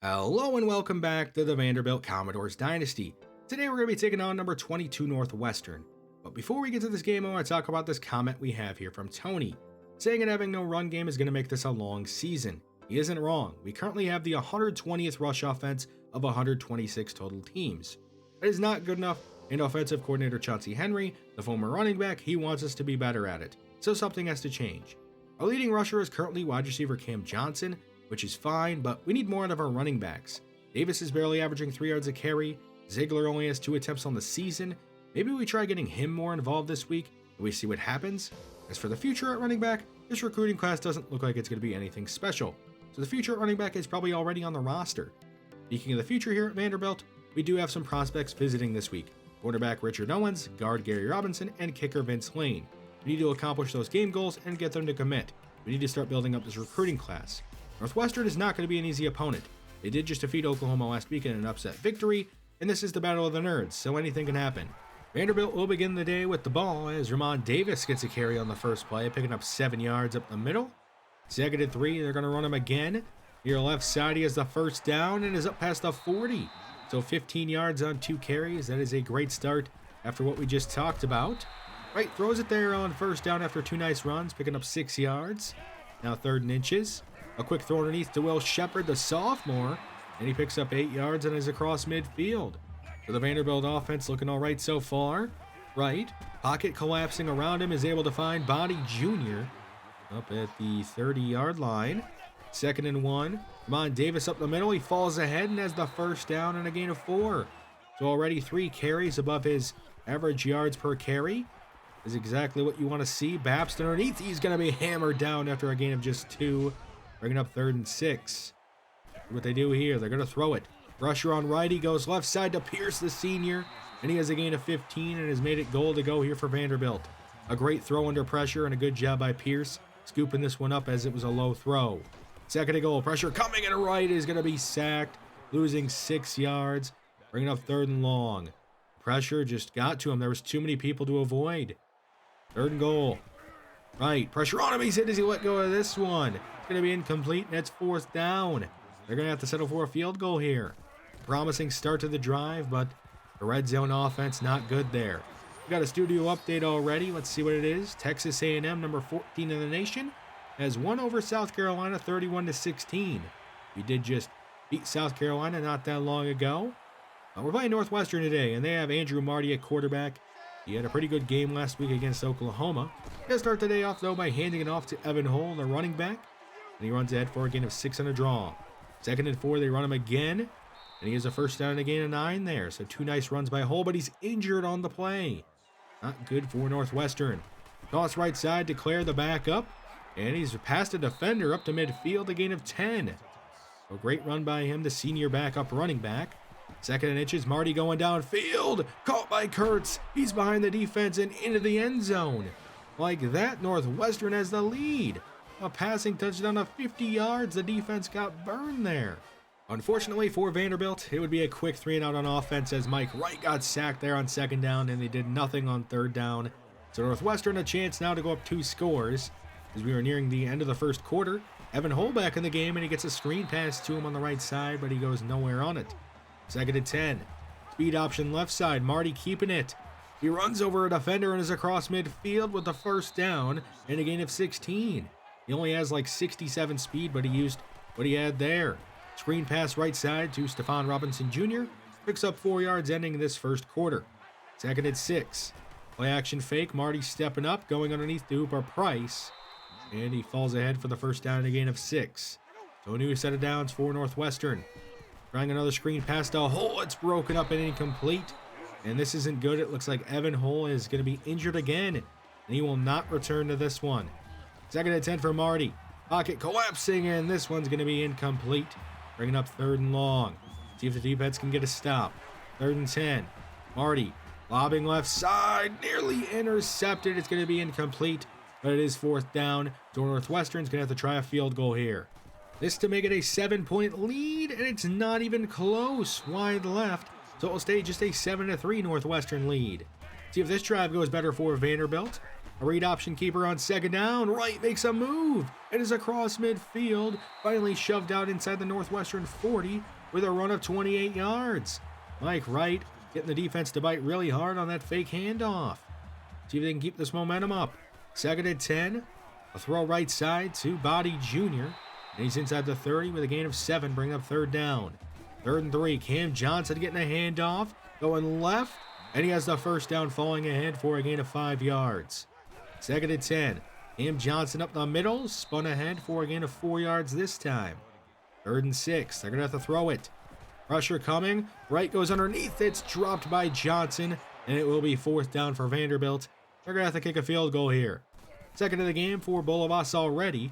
Hello and welcome back to the Vanderbilt Commodores Dynasty. Today we're going to be taking on number 22 Northwestern. But before we get to this game, I want to talk about this comment we have here from Tony, saying that having no run game is going to make this a long season. He isn't wrong. We currently have the 120th rush offense of 126 total teams. That is not good enough, and offensive coordinator Chauncey Henry, the former running back, he wants us to be better at it. So something has to change. Our leading rusher is currently wide receiver Cam Johnson, which is fine, but we need more out of our running backs. Davis is barely averaging 3 yards a carry. Ziegler only has 2 attempts on the season. Maybe we try getting him more involved this week, and we see what happens. As for the future at running back, this recruiting class doesn't look like it's going to be anything special. So the future at running back is probably already on the roster. Speaking of the future here at Vanderbilt, we do have some prospects visiting this week. Quarterback Richard Owens, guard Gary Robinson, and kicker Vince Lane. We need to accomplish those game goals and get them to commit. We need to start building up this recruiting class. Northwestern is not going to be an easy opponent. They did just defeat Oklahoma last week in an upset victory, and this is the Battle of the Nerds, so anything can happen. Vanderbilt will begin the day with the ball as Ramon Davis gets a carry on the first play, picking up 7 yards up the middle. Second and 3, they're going to run him again. Here left side, he has the first down and is up past the 40. So 15 yards on 2 carries. That is a great start after what we just talked about. Right, throws it there on first down after 2 nice runs, picking up 6 yards. Now 3rd and inches. A quick throw underneath to Will Shepard, the sophomore, and he picks up 8 yards and is across midfield. So the Vanderbilt offense looking all right so far. Right, pocket collapsing around him, is able to find Body Jr. up at the 30-yard line. 2nd and 1. Ramon Davis up the middle. He falls ahead and has the first down and a gain of 4. So already 3 carries above his average yards per carry. Is exactly what you want to see. Babst underneath. He's going to be hammered down after a gain of just 2. Bringing up 3rd and 6. What they do here, they're going to throw it. Rusher on right, he goes left side to Pierce, the senior, and he has a gain of 15 and has made it goal to go here for Vanderbilt. A great throw under pressure and a good job by Pierce, scooping this one up as it was a low throw. 2nd and goal, pressure coming in right, is going to be sacked, losing 6 yards, bringing up 3rd and long. Pressure just got to him. There was too many people to avoid. 3rd and goal. Right, pressure on him. He said, does he let go of this one? It's going to be incomplete, and it's 4th down. They're going to have to settle for a field goal here. Promising start to the drive, but the red zone offense not good there. We got a studio update already. Let's see what it is. Texas A&M, number 14 in the nation, has won over South Carolina 31-16. We did just beat South Carolina not that long ago. We're playing Northwestern today, and they have Andrew Marty at quarterback. He had a pretty good game last week against Oklahoma. He's going to start the day off, though, by handing it off to Evan Hull, the running back. And he runs ahead for a gain of 6 on a draw. 2nd and 4, they run him again. And he has a first down and a gain of 9 there. So 2 nice runs by Hull, but he's injured on the play. Not good for Northwestern. Toss right side to Claire, the backup. And he's past a defender up to midfield, a gain of 10. A great run by him, the senior backup running back. 2nd and inches, Marty going downfield. Caught by Kurtz. He's behind the defense and into the end zone. Like that, Northwestern has the lead. A passing touchdown of 50 yards. The defense got burned there. Unfortunately for Vanderbilt, it would be a quick 3-and-out on offense as Mike Wright got sacked there on 2nd down, and they did nothing on 3rd down. So Northwestern a chance now to go up 2 scores. As we are nearing the end of the first quarter, Evan Hull back in the game, and he gets a screen pass to him on the right side, but he goes nowhere on it. 2nd and 10. Speed option left side. Marty keeping it. He runs over a defender and is across midfield with the first down and a gain of 16. He only has like 67 speed, but he used what he had there. Screen pass right side to Stephon Robinson Jr. Picks up 4 yards ending this first quarter. 2nd and 6. Play action fake. Marty stepping up, going underneath to Hooper Price. And he falls ahead for the first down and a gain of 6. So a new set of downs for Northwestern. Trying another screen pass to Hull. It's broken up and incomplete. And this isn't good. It looks like Evan Hull is going to be injured again. And he will not return to this one. 2nd and 10 for Marty. Pocket collapsing, and this one's going to be incomplete. Bringing up 3rd and long. See if the defense can get a stop. 3rd and 10. Marty lobbing left side. Nearly intercepted. It's going to be incomplete. But it is 4th down. So Northwestern's going to have to try a field goal here. This to make it a 7-point lead, and it's not even close. Wide left. So it will stay just a 7-3 Northwestern lead. See if this drive goes better for Vanderbilt. A read option keeper on second down. Wright makes a move. It is across midfield. Finally shoved out inside the Northwestern 40 with a run of 28 yards. Mike Wright getting the defense to bite really hard on that fake handoff. See if they can keep this momentum up. Second and 10. A throw right side to Body Jr. And he's inside the 30 with a gain of 7, bringing up third down. Third and 3. Cam Johnson getting a handoff. Going left. And he has the first down, falling ahead for a gain of 5 yards. Second and 10. Cam Johnson up the middle. Spun ahead for a gain of 4 yards this time. Third and 6. They're going to have to throw it. Pressure coming. Wright goes underneath. It's dropped by Johnson. And it will be fourth down for Vanderbilt. They're going to have to kick a field goal here. Second of the game for Bolovas already.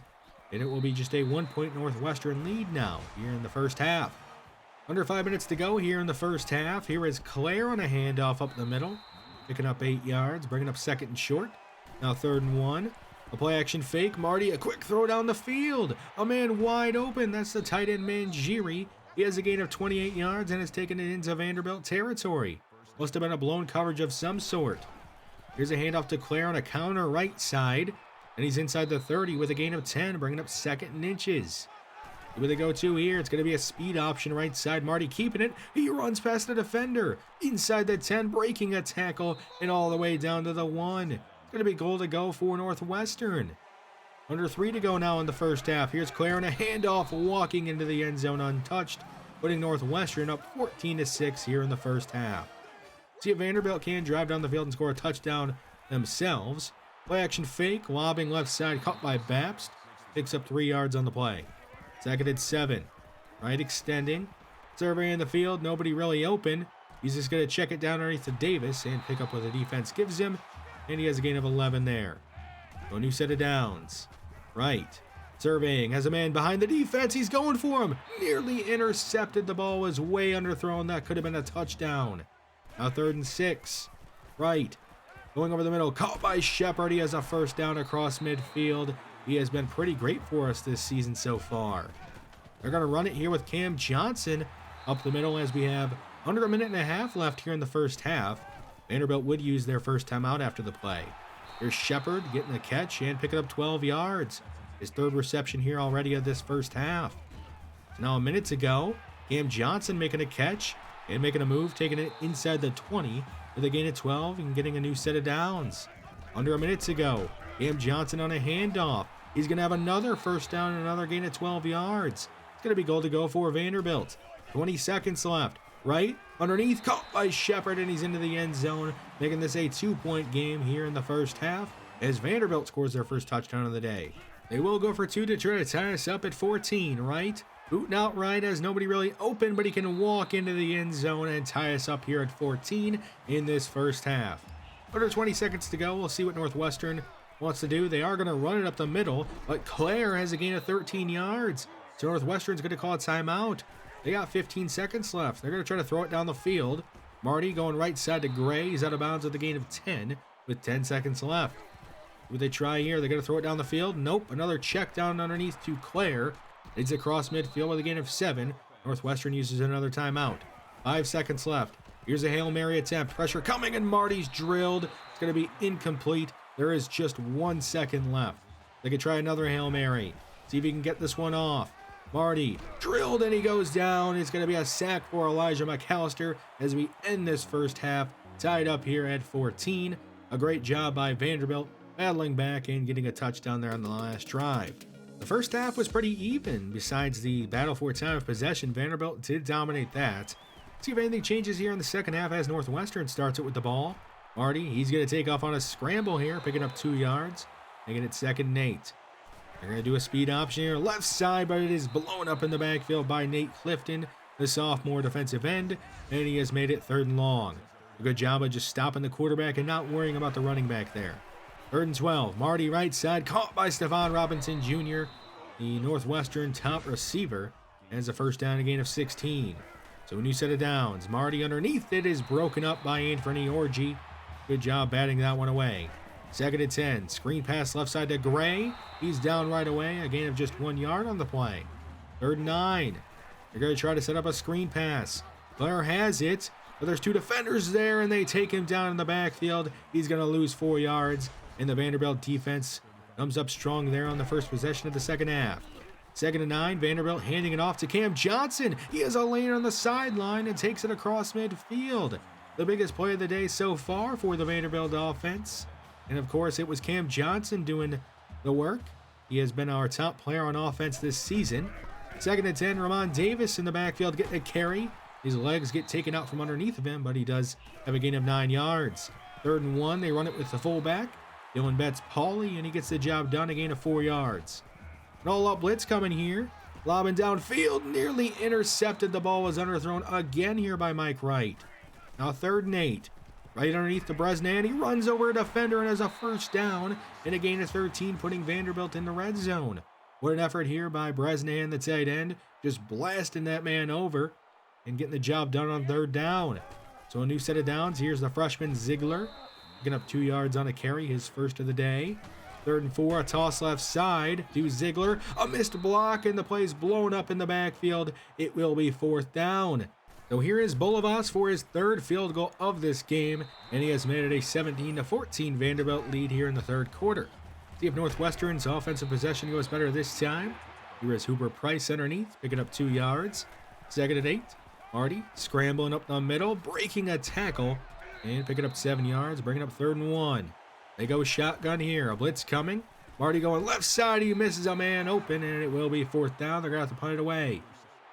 And it will be just a 1-point Northwestern lead now here in the first half. Under 5 minutes to go here in the first half. Here is Claire on a handoff up the middle. Picking up 8 yards. Bringing up second and short. Now third and 1. A play action fake. Marty, a quick throw down the field. A man wide open. That's the tight end Mangieri. He has a gain of 28 yards and has taken it into Vanderbilt territory. Must have been a blown coverage of some sort. Here's a handoff to Claire on a counter right side. And he's inside the 30 with a gain of 10, bringing up second and inches. With a go-to here, it's going to be a speed option right side. Marty keeping it. He runs past the defender. Inside the 10, breaking a tackle and all the way down to the 1. It's going to be goal to go for Northwestern. Under 3 to go now in the first half. Here's Claire on a handoff, walking into the end zone untouched, putting Northwestern up 14-6 here in the first half. See if Vanderbilt can drive down the field and score a touchdown themselves. Play action fake, lobbing left side, caught by Babst. Picks up 3 yards on the play. Second and 7. Right extending. Surveying the field, nobody really open. He's just going to check it down underneath to Davis and pick up what the defense gives him. And he has a gain of 11 there. So a new set of downs. Right. Surveying, has a man behind the defense. He's going for him. Nearly intercepted. The ball was way underthrown. That could have been a touchdown. Now third and 6. Right. Going over the middle. Caught by Shepard. He has a first down across midfield. He has been pretty great for us this season so far. They're going to run it here with Cam Johnson up the middle as we have under a minute and a half left here in the first half. Vanderbilt would use their first time out after the play. Here's Shepard getting the catch and picking up 12 yards. His third reception here already of this first half. So now a minute to go. Cam Johnson making a catch and making a move, taking it inside the 20 with a gain of 12 and getting a new set of downs. Under a minute to go. Cam Johnson on a handoff. He's going to have another first down and another gain of 12 yards. It's going to be goal to go for Vanderbilt. 20 seconds left. Right underneath, caught by Shepard, and he's into the end zone, making this a 2-point game here in the first half as Vanderbilt scores their first touchdown of the day. They will go for 2 to try to tie us up at 14, right? Booting out right as nobody really open, but he can walk into the end zone and tie us up here at 14 in this first half. Under 20 seconds to go, we'll see what Northwestern wants to do. They are going to run it up the middle, but Claire has a gain of 13 yards. So Northwestern's going to call a timeout. They got 15 seconds left. They're going to try to throw it down the field. Marty going right side to Gray. He's out of bounds with a gain of 10 with 10 seconds left. Would they try here? They're going to throw it down the field. Nope. Another check down underneath to Claire. It's across midfield with a gain of 7. Northwestern uses another timeout. 5 seconds left. Here's a Hail Mary attempt. Pressure coming, and Marty's drilled. It's going to be incomplete. There is just 1 second left. They could try another Hail Mary. See if he can get this one off. Marty drilled, and he goes down. It's going to be a sack for Elijah McAllister as we end this first half tied up here at 14. A great job by Vanderbilt battling back and getting a touchdown there on the last drive. The first half was pretty even. Besides the battle for time of possession, Vanderbilt did dominate that. See if anything changes here in the second half as Northwestern starts it with the ball. Marty, he's going to take off on a scramble here, picking up 2 yards, making it 2nd and 8. They're going to do a speed option here, left side, but it is blown up in the backfield by Nate Clifton, the sophomore defensive end, and he has made it 3rd and long. A good job of just stopping the quarterback and not worrying about the running back there. 3rd and 12, Marty right side, caught by Stephon Robinson Jr., the Northwestern top receiver, has a first down, a gain of 16. So a new set of downs. Marty underneath it is broken up by Anthony Orji. Good job batting that one away. 2nd and 10. Screen pass left side to Gray. He's down right away. A gain of just 1 yard on the play. 3rd and 9. They're going to try to set up a screen pass. Claire has it, but there's 2 defenders there, and they take him down in the backfield. He's going to lose 4 yards. and the Vanderbilt defense comes up strong there on the first possession of the second half. 2nd and 9, Vanderbilt handing it off to Cam Johnson. He has a lane on the sideline and takes it across midfield. The biggest play of the day so far for the Vanderbilt offense. And of course, it was Cam Johnson doing the work. He has been our top player on offense this season. 2nd and 10, Ramon Davis in the backfield getting a carry. His legs get taken out from underneath of him, but he does have a gain of 9 yards. 3rd and 1, they run it with the fullback. Dylan Betts Pauly, and he gets the job done, a gain of 4 yards. An all-out blitz coming here. Lobbing downfield, nearly intercepted. The ball was underthrown again here by Mike Wright. Now 3rd and 8. Right underneath to Bresnan. He runs over a defender and has a first down and a gain of 13, putting Vanderbilt in the red zone. What an effort here by Bresnan, the tight end, just blasting that man over and getting the job done on 3rd down. So a new set of downs. Here's the freshman Ziegler, picking up 2 yards on a carry, his first of the day. 3rd and 4, a toss left side to Ziegler. A missed block, and the play's blown up in the backfield. It will be 4th down. So here is Bolivas for his 3rd field goal of this game, and he has made it a 17-14 Vanderbilt lead here in the 3rd quarter. See if Northwestern's offensive possession goes better this time. Here is Hooper Price underneath, picking up 2 yards. 2nd and 8. Marty scrambling up the middle, breaking a tackle, and picking up 7 yards, bringing up 3rd and 1. They go shotgun here. A blitz coming. Marty going left side. He misses a man open, and it will be 4th down. They're going to have to punt it away.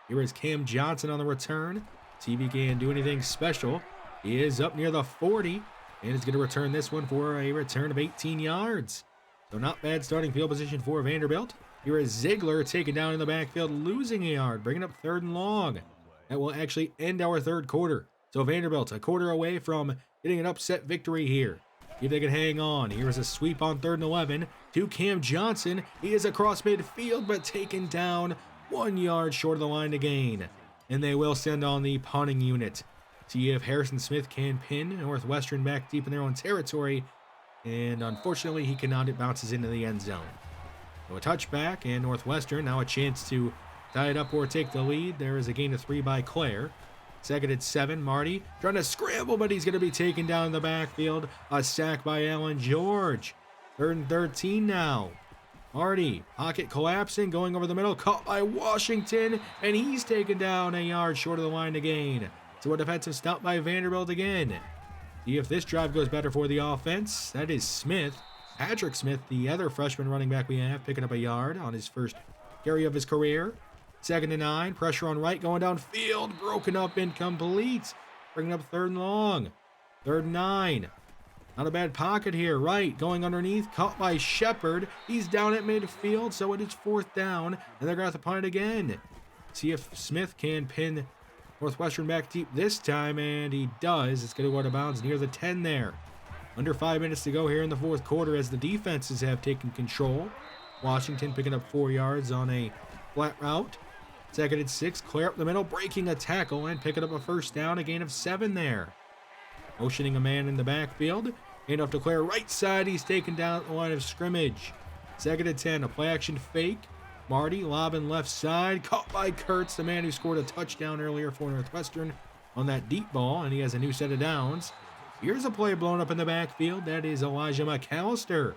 Here is Cam Johnson on the return. See if he can do anything special. He is up near the 40, and is going to return this one for a return of 18 yards. So not bad starting field position for Vanderbilt. Here is Ziegler taken down in the backfield, losing a yard, bringing up 3rd and long. That will actually end our 3rd quarter. So Vanderbilt a quarter away from getting an upset victory here. If they can hang on. Here's a sweep on 3rd and 11 to Cam Johnson. He is across midfield, but taken down 1 yard short of the line to gain. And they will send on the punting unit. See if Harrison Smith can pin Northwestern back deep in their own territory. And unfortunately, he cannot. It bounces into the end zone. So a touchback, and Northwestern now a chance to tie it up or take the lead. There is a gain of 3 by Claire. 2nd and 7, Marty trying to scramble, but he's going to be taken down in the backfield. A sack by Allen George. 3rd and 13 now. Marty, pocket collapsing, going over the middle, caught by Washington, and he's taken down a yard short of the line to gain. So a defensive stop by Vanderbilt again. See if this drive goes better for the offense. That is Smith. Patrick Smith, the other freshman running back we have, picking up a yard on his first carry of his career. 2nd and 9, pressure on right, going downfield, broken up, incomplete. Bringing up 3rd and long. 3rd and 9. Not a bad pocket here. Right, going underneath, caught by Shepard. He's down at midfield, so it is 4th down, and they're going to have to punt it again. See if Smith can pin Northwestern back deep this time, and he does. It's going to go out of bounds near the 10 there. Under 5 minutes to go here in the 4th quarter as the defenses have taken control. Washington picking up 4 yards on a flat route. 2nd and 6, Claire up the middle, breaking a tackle and picking up a first down, a gain of 7 there. Motioning a man in the backfield. Hand off to Claire, right side, he's taken down at the line of scrimmage. 2nd and 10, a play action fake. Marty lobbing left side, caught by Kurtz, the man who scored a touchdown earlier for Northwestern on that deep ball, and he has a new set of downs. Here's a play blown up in the backfield. That is Elijah McAllister.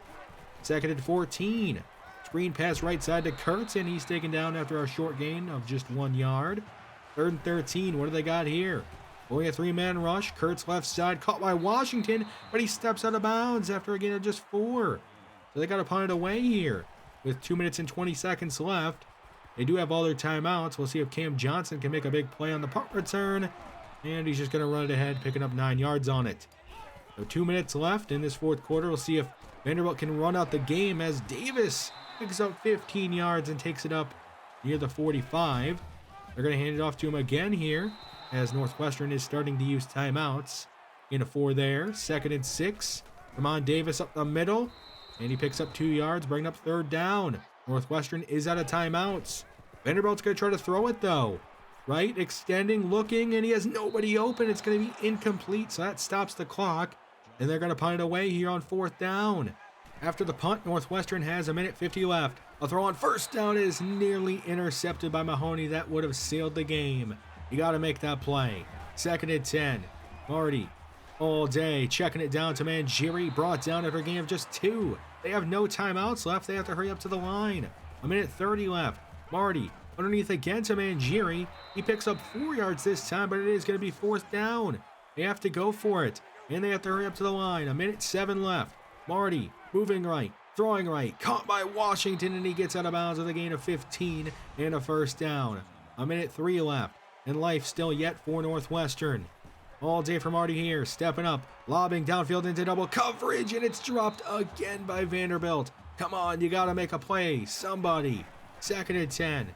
2nd and 14. Screen pass right side to Kurtz, and he's taken down after a short gain of just 1 yard. 3rd and 13. What do they got here? Only a 3-man rush. Kurtz left side, caught by Washington, but he steps out of bounds after a gain of just 4. So they got to punt it away here with 2 minutes and 20 seconds left. They do have all their timeouts. We'll see if Cam Johnson can make a big play on the punt return. And he's just going to run it ahead, picking up 9 yards on it. So 2 minutes left in this 4th quarter. We'll see if Vanderbilt can run out the game as Davis picks up 15 yards and takes it up near the 45. They're going to hand it off to him again here as Northwestern is starting to use timeouts. In a 4 there. 2nd and 6. Ramon Davis up the middle. And he picks up 2 yards, bringing up 3rd down. Northwestern is out of timeouts. Vanderbilt's going to try to throw it, though. Right? Extending, looking, and he has nobody open. It's going to be incomplete, so that stops the clock. And they're going to punt it away here on 4th down. After the punt, Northwestern has 1:50 left. A throw on 1st down is nearly intercepted by Mahoney. That would have sealed the game. You got to make that play. 2nd and 10. Marty all day, checking it down to Mangieri, brought down after a game of just 2. They have no timeouts left. They have to hurry up to the line. 1:30 left. Marty underneath again to Mangieri. He picks up 4 yards this time, but it is going to be 4th down. They have to go for it, and they have to hurry up to the line. 1:07 left. Marty moving right, throwing right, caught by Washington, and he gets out of bounds with a gain of 15 and a 1st down. 1:03 left, and life still yet for Northwestern. All day for Marty here, stepping up, lobbing downfield into double coverage, and it's dropped again by Vanderbilt. Come on, you gotta make a play, somebody. 2nd and 10.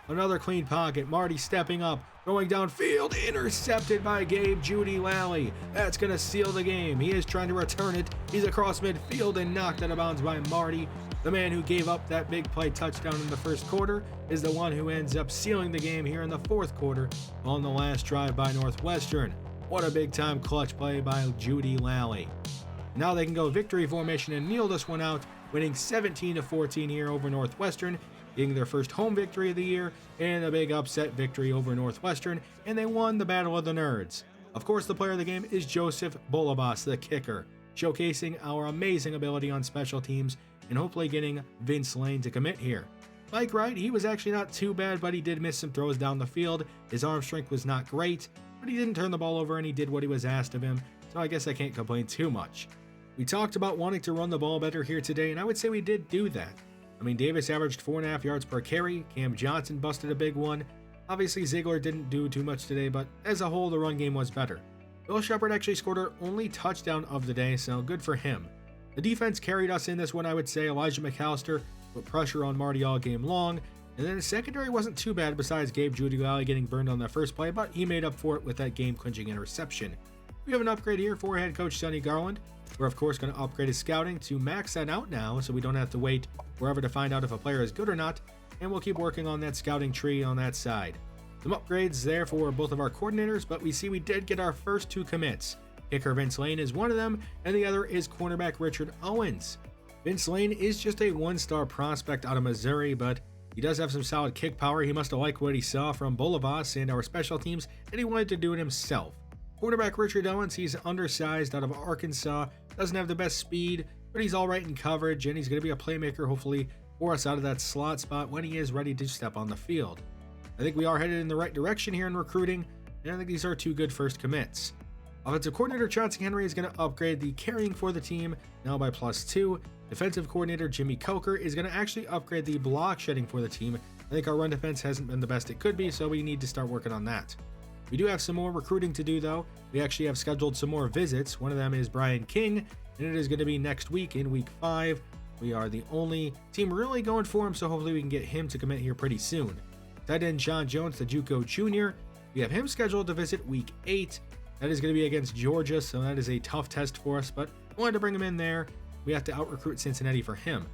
Another clean pocket, Marty stepping up, throwing downfield, intercepted by Gabe Judy Lally. That's gonna seal the game. He is trying to return it. He's across midfield and knocked out of bounds by Marty. The man who gave up that big play touchdown in the 1st quarter is the one who ends up sealing the game here in the 4th quarter on the last drive by Northwestern. What a big time clutch play by Judy Lally. Now they can go victory formation and kneel this one out, winning 17-14 here over Northwestern, getting their first home victory of the year and a big upset victory over Northwestern, and they won the Battle of the Nerds. Of course, the player of the game is Joseph Bolabas, the kicker, showcasing our amazing ability on special teams and hopefully getting Vince Lane to commit here. Mike Wright, he was actually not too bad, but he did miss some throws down the field. His arm strength was not great, but he didn't turn the ball over and he did what he was asked of him, so I guess I can't complain too much. We talked about wanting to run the ball better here today, and I would say we did do that. Davis averaged 4.5 yards per carry. Cam Johnson busted a big one. Obviously, Ziegler didn't do too much today, but as a whole, the run game was better. Bill Shepard actually scored our only touchdown of the day, so good for him. The defense carried us in this one, I would say. Elijah McAllister put pressure on Marty all game long, and then the secondary wasn't too bad besides Gabe Judy Lally getting burned on that first play, but he made up for it with that game-clinching interception. We have an upgrade here for head coach Sonny Garland. We're of course going to upgrade his scouting to max that out now, so we don't have to wait forever to find out if a player is good or not, and we'll keep working on that scouting tree on that side. Some upgrades there for both of our coordinators, but we see we did get our first 2 commits. Kicker Vince Lane is one of them, and the other is cornerback Richard Owens. Vince Lane is just a 1-star prospect out of Missouri, but he does have some solid kick power. He must have liked what he saw from Bolabas and our special teams, and he wanted to do it himself. Quarterback Richard Owens, he's undersized out of Arkansas, doesn't have the best speed, but he's alright in coverage, and he's going to be a playmaker hopefully for us out of that slot spot when he is ready to step on the field. I think we are headed in the right direction here in recruiting, and I think these are 2 good first commits. Offensive coordinator Chauncey Henry is going to upgrade the carrying for the team, now by +2. Defensive coordinator Jimmy Coker is going to actually upgrade the block shedding for the team. I think our run defense hasn't been the best it could be, so we need to start working on that. We do have some more recruiting to do though. We actually have scheduled some more visits. One of them is Brian King, and it is going to be next week in week 5. We are the only team really going for him, so hopefully we can get him to commit here pretty soon. Tight end John Jones, the JUCO junior. We have him scheduled to visit week 8. That is going to be against Georgia, so that is a tough test for us, but I wanted to bring him in there. We have to out-recruit Cincinnati for him.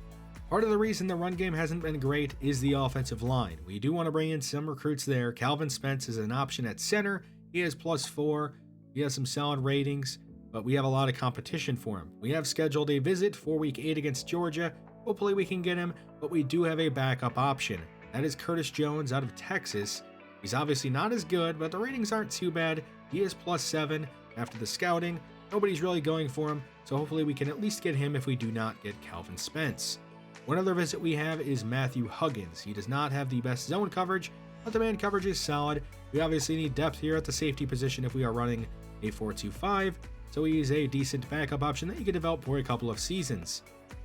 Part of the reason the run game hasn't been great is the offensive line. We do want to bring in some recruits there. Calvin Spence is an option at center. He has +4. He has some solid ratings, but we have a lot of competition for him. We have scheduled a visit for week 8 against Georgia. Hopefully we can get him, but we do have a backup option. That is Curtis Jones out of Texas. He's obviously not as good, but the ratings aren't too bad. He is +7 after the scouting. Nobody's really going for him, so hopefully we can at least get him if we do not get Calvin Spence. One other visit we have is Matthew Huggins. He does not have the best zone coverage, but the man coverage is solid. We obviously need depth here at the safety position if we are running a 4-2-5, so he is a decent backup option that you can develop for a couple of seasons.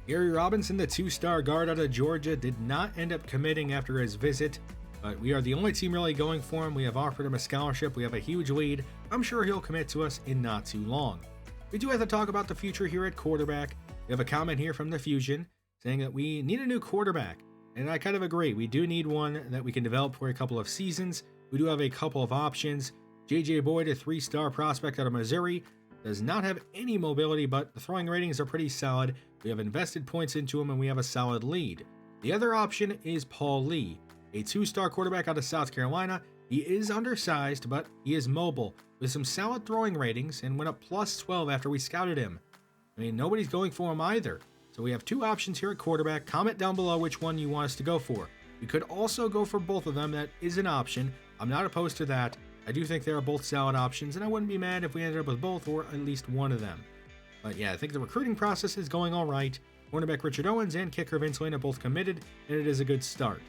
Gary Robinson, the 2-star guard out of Georgia, did not end up committing after his visit, but we are the only team really going for him. We have offered him a scholarship. We have a huge lead. I'm sure he'll commit to us in not too long. We do have to talk about the future here at quarterback. We have a comment here from the Fusion saying that we need a new quarterback, and I kind of agree. We do need one that we can develop for a couple of seasons. We do have a couple of options. JJ Boyd, a 3-star prospect out of Missouri, does not have any mobility, but the throwing ratings are pretty solid. We have invested points into him, and we have a solid lead. The other option is Paul Lee, a 2-star quarterback out of South Carolina. He is undersized, but he is mobile with some solid throwing ratings and went up +12 after we scouted him. Nobody's going for him either. So we have 2 options here at quarterback. Comment down below which one you want us to go for. We could also go for both of them. That is an option. I'm not opposed to that. I do think they are both solid options, and I wouldn't be mad if we ended up with both or at least one of them. But yeah, I think the recruiting process is going all right. Cornerback Richard Owens and kicker Vince Lane are both committed, and it is a good start.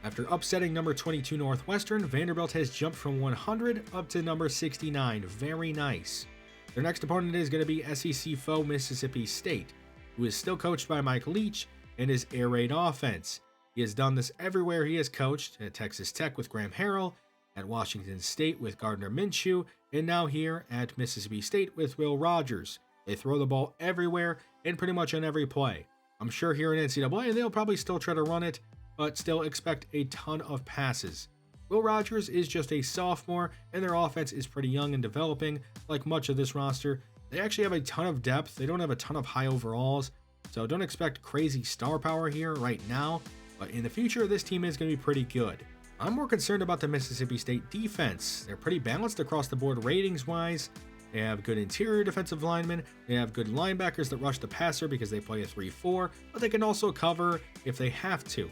After upsetting number 22 Northwestern, Vanderbilt has jumped from 100 up to number 69. Very nice. Their next opponent is going to be SEC foe Mississippi State, who is still coached by Mike Leach and his air raid offense. He has done this everywhere he has coached, at Texas Tech with Graham Harrell, at Washington State with Gardner Minshew, and now here at Mississippi State with Will Rogers. They throw the ball everywhere and pretty much on every play. I'm sure here in NCAA they'll probably still try to run it, but still expect a ton of passes. Will Rogers is just a sophomore, and their offense is pretty young and developing, like much of this roster. They actually have a ton of depth. They don't have a ton of high overalls, so don't expect crazy star power here right now, but in the future this team is going to be pretty good. I'm more concerned about the Mississippi State defense. They're pretty balanced across the board ratings-wise. They have good interior defensive linemen. They have good linebackers that rush the passer because they play a 3-4, but they can also cover if they have to.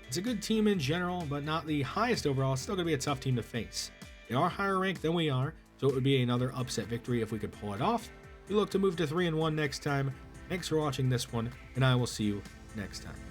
It's a good team in general, but not the highest overall. It's still going to be a tough team to face. They are higher ranked than we are, so it would be another upset victory if we could pull it off. We look to move to 3-1 next time. Thanks for watching this one, and I will see you next time.